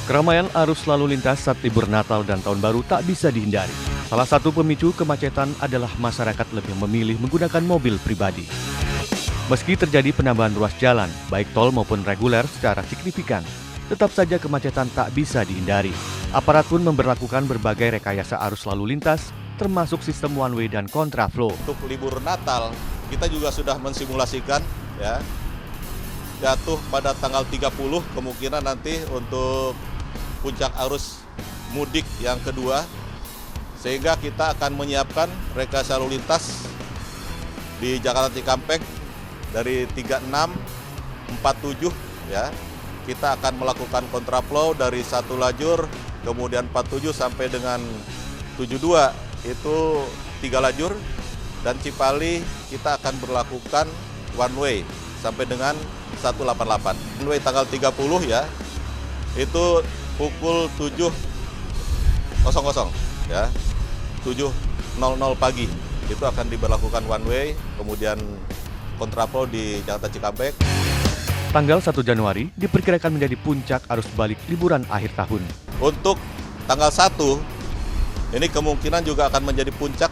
Keramaian arus lalu lintas saat libur Natal dan Tahun Baru tak bisa dihindari. Salah satu pemicu kemacetan adalah masyarakat lebih memilih menggunakan mobil pribadi. Meski terjadi penambahan ruas jalan, baik tol maupun reguler secara signifikan, tetap saja kemacetan tak bisa dihindari. Aparat pun memberlakukan berbagai rekayasa arus lalu lintas, termasuk sistem one way dan kontraflow. Untuk libur Natal, kita juga sudah mensimulasikan ya, jatuh pada tanggal 30 kemungkinan nanti untuk puncak arus mudik yang kedua, sehingga kita akan menyiapkan rekayasa lalu lintas di Jakarta Cikampek dari 36, 47 ya. Kita akan melakukan kontraflow dari satu lajur, kemudian 47 sampai dengan 72 itu 3 lajur, dan Cipali kita akan berlakukan one way sampai dengan 188. One way tanggal 30 ya, itu pukul 7.00 ya, 7.00 pagi itu akan diberlakukan one way, kemudian kontraflow di Jakarta Cikampek. Tanggal 1 Januari diperkirakan menjadi puncak arus balik liburan akhir tahun. Untuk tanggal 1 ini kemungkinan juga akan menjadi puncak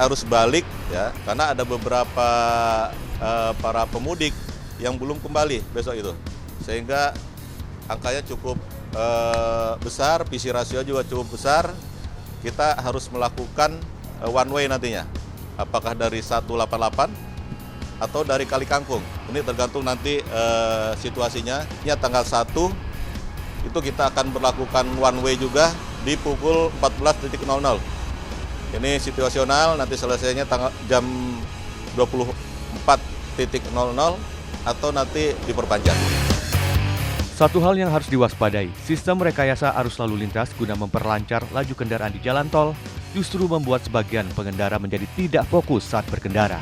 arus balik ya, karena ada beberapa para pemudik yang belum kembali besok itu, sehingga angkanya cukup besar, PC rasio juga cukup besar. Kita harus melakukan one way nantinya, apakah dari 188 atau dari Kali Kangkung. Ini tergantung nanti situasinya. Ya, tanggal 1 itu kita akan berlakukan one way juga di pukul 14.00. Ini situasional, nanti selesainya jam 24.00 atau nanti diperpanjang. Satu hal yang harus diwaspadai, sistem rekayasa arus lalu lintas guna memperlancar laju kendaraan di jalan tol justru membuat sebagian pengendara menjadi tidak fokus saat berkendara.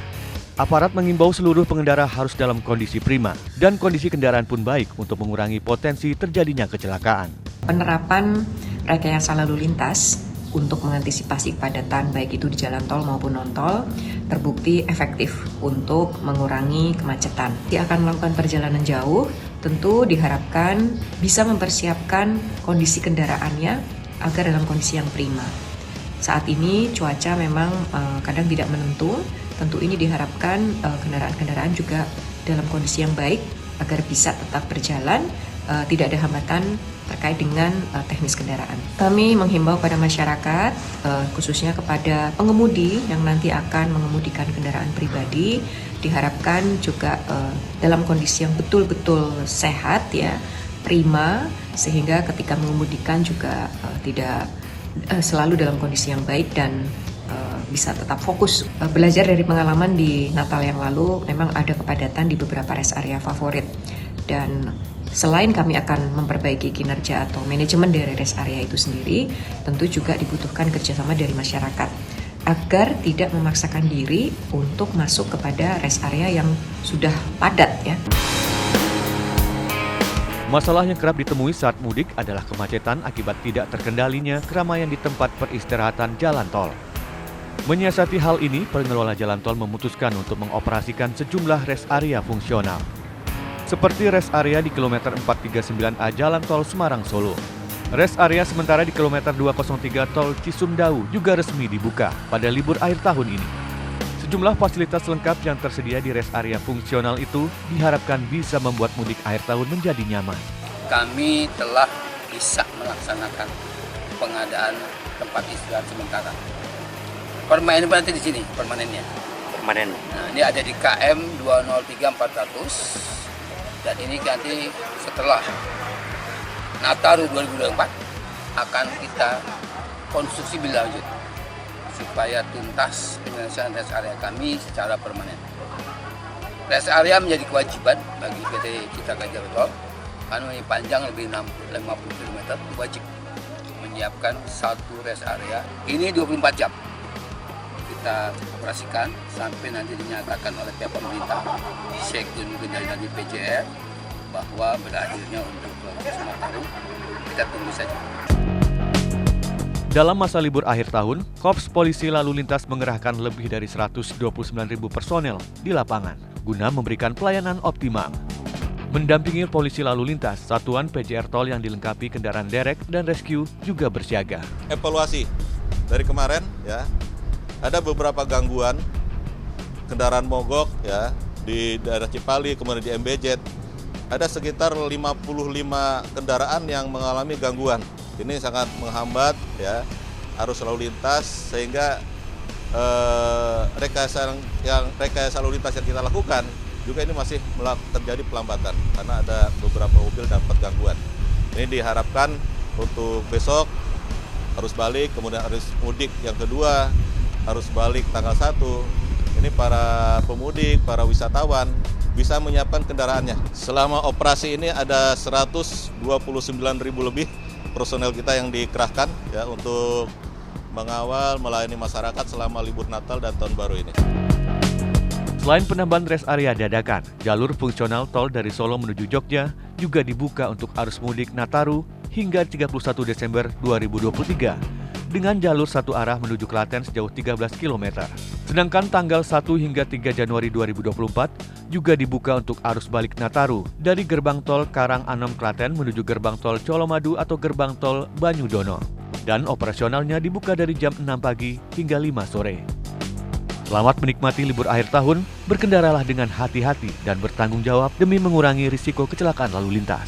Aparat mengimbau seluruh pengendara harus dalam kondisi prima dan kondisi kendaraan pun baik untuk mengurangi potensi terjadinya kecelakaan. Penerapan rekayasa lalu lintas untuk mengantisipasi kepadatan baik itu di jalan tol maupun non-tol terbukti efektif untuk mengurangi kemacetan. Dia akan melakukan perjalanan jauh, tentu diharapkan bisa mempersiapkan kondisi kendaraannya agar dalam kondisi yang prima. Saat ini cuaca memang kadang tidak menentu, tentu ini diharapkan kendaraan-kendaraan juga dalam kondisi yang baik agar bisa tetap berjalan, tidak ada hambatan terkait dengan teknis kendaraan. Kami menghimbau pada masyarakat, khususnya kepada pengemudi yang nanti akan mengemudikan kendaraan pribadi, diharapkan juga dalam kondisi yang betul-betul sehat ya, prima, sehingga ketika mengemudikan juga tidak selalu dalam kondisi yang baik dan bisa tetap fokus. Belajar dari pengalaman di Natal yang lalu, memang ada kepadatan di beberapa rest area favorit, dan selain kami akan memperbaiki kinerja atau manajemen dari rest area itu sendiri, tentu juga dibutuhkan kerjasama dari masyarakat agar tidak memaksakan diri untuk masuk kepada rest area yang sudah padat ya. Masalah yang kerap ditemui saat mudik adalah kemacetan akibat tidak terkendalinya keramaian di tempat peristirahatan jalan tol. Menyiasati hal ini, pengelola jalan tol memutuskan untuk mengoperasikan sejumlah rest area fungsional. Seperti rest area di kilometer 439A Jalan Tol Semarang-Solo. Rest area sementara di kilometer 203 Tol Cisumdawu juga resmi dibuka pada libur akhir tahun ini. Sejumlah fasilitas lengkap yang tersedia di rest area fungsional itu diharapkan bisa membuat mudik akhir tahun menjadi nyaman. Kami telah bisa melaksanakan pengadaan tempat istirahat sementara. Permanen berarti di sini, permanennya. Permanen. Nah, ini ada di KM 203400. Dan ini nanti setelah Nataru 2024 akan kita konstruksi lebih lanjut supaya tuntas penyelesaian rest area kami secara permanen. Rest area menjadi kewajiban bagi PT Citra Kerja Beton karena ini panjang lebih 50 km, wajib menyiapkan satu rest area. Ini 24 jam kita operasikan sampai nanti dinyatakan oleh pihak pemerintah, Sekjen dan di PJR bahwa berakhirnya untuk Nataru. Kita tunggu saja. Dalam masa libur akhir tahun, Korps Polisi Lalu Lintas mengerahkan lebih dari 129.000 personel di lapangan guna memberikan pelayanan optimal. Mendampingi polisi lalu lintas, satuan PJR Tol yang dilengkapi kendaraan derek dan rescue juga bersiaga. Evaluasi dari kemarin ya, ada beberapa gangguan kendaraan mogok ya di daerah Cipali, kemudian di MBZ. Ada sekitar 55 kendaraan yang mengalami gangguan. Ini sangat menghambat ya arus lalu lintas, sehingga rekayasa lalu lintas yang kita lakukan juga ini masih terjadi pelambatan karena ada beberapa mobil dapat gangguan. Ini diharapkan untuk besok arus balik, kemudian arus mudik yang kedua, arus balik tanggal 1. Ini para pemudik, para wisatawan bisa menyiapkan kendaraannya. Selama operasi ini ada 129.000 lebih personel kita yang dikerahkan ya untuk mengawal, melayani masyarakat selama libur Natal dan Tahun Baru ini. Selain penambahan rest area dadakan, jalur fungsional tol dari Solo menuju Jogja juga dibuka untuk arus mudik Nataru hingga 31 Desember 2023 dengan jalur satu arah menuju Klaten sejauh 13 km. Sedangkan tanggal 1 hingga 3 Januari 2024 juga dibuka untuk arus balik Nataru dari gerbang tol Karanganom Klaten menuju gerbang tol Colomadu atau gerbang tol Banyudono. Dan operasionalnya dibuka dari jam 6 pagi hingga 5 sore. Selamat menikmati libur akhir tahun, berkendaralah dengan hati-hati dan bertanggung jawab demi mengurangi risiko kecelakaan lalu lintas.